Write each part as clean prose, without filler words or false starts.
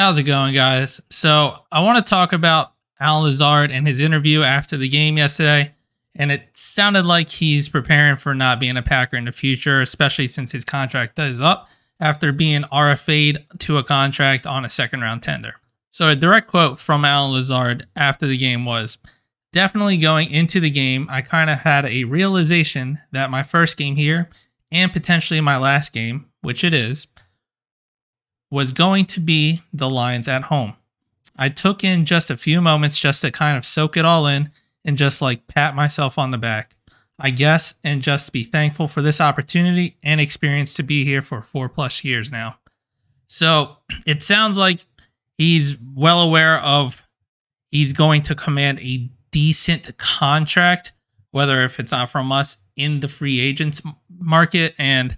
How's it going, guys? So I want to talk about Lazard and his interview after the game yesterday. And it sounded like he's preparing for not being a Packer in the future, especially since his contract is up after being RFA'd to a contract on a second-round tender. So a direct quote from Lazard after the game was, "Definitely going into the game, I kind of had a realization that my first game here, and potentially my last game, which it is, was going to be the Lions at home. I took in just a few moments just to kind of soak it all in and just like pat myself on the back, I guess, and just be thankful for this opportunity and experience to be here for 4+ years now." So it sounds like he's well aware of he's going to command a decent contract, whether if it's not from us in the free agents market. And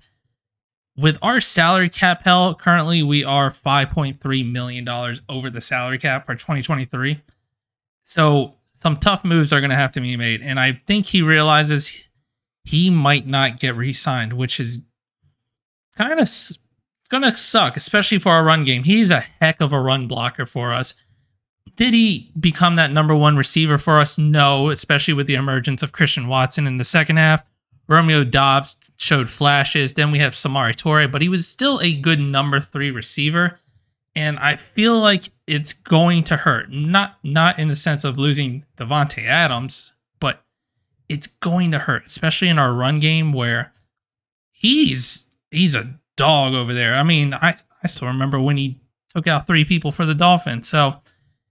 with our salary cap hell, currently we are $5.3 million over the salary cap for 2023. So some tough moves are going to have to be made. And I think he realizes he might not get re-signed, which is kind of going to suck, especially for our run game. He's a heck of a run blocker for us. Did he become that #1 receiver for us? No, especially with the emergence of Christian Watson in the second half. Romeo Doubs showed flashes. Then we have Samori Toure, but he was still a good #3 receiver. And I feel like it's going to hurt. Not in the sense of losing Davante Adams, but it's going to hurt, especially in our run game where he's a dog over there. I mean, I still remember when he took out 3 people for the Dolphins. So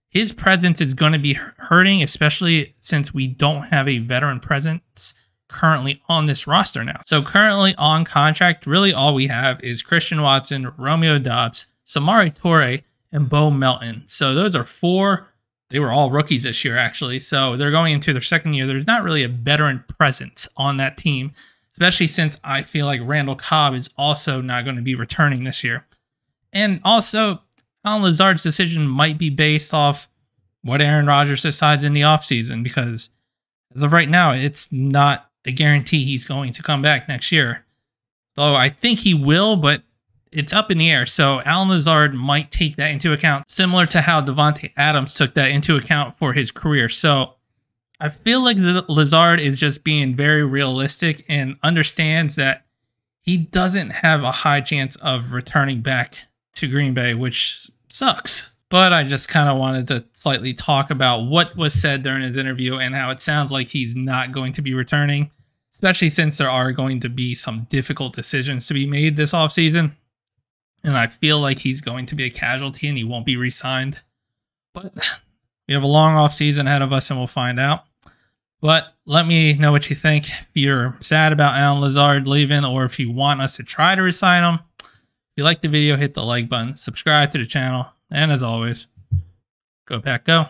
his presence is going to be hurting, especially since we don't have a veteran presence currently on this roster now. So currently on contract, really all we have is Christian Watson, Romeo Doubs, Samori Toure, and Bo Melton. So those are 4. They were all rookies this year, actually. So they're going into their second year. There's not really a veteran presence on that team, especially since I feel like Randall Cobb is also not going to be returning this year. And also, Lazard's decision might be based off what Aaron Rodgers decides in the offseason, because as of right now, it's not a guarantee he's going to come back next year. Though I think he will, but it's up in the air. So Lazard might take that into account, similar to how Davante Adams took that into account for his career. So I feel like Lazard is just being very realistic and understands that he doesn't have a high chance of returning back to Green Bay, which sucks. But I just kind of wanted to slightly talk about what was said during his interview and how it sounds like he's not going to be returning, especially since there are going to be some difficult decisions to be made this offseason. And I feel like he's going to be a casualty and he won't be re-signed. But we have a long offseason ahead of us and we'll find out. But let me know what you think. If you're sad about Lazard leaving or if you want us to try to re-sign him. If you like the video, hit the like button, subscribe to the channel. And as always, go Pack Go.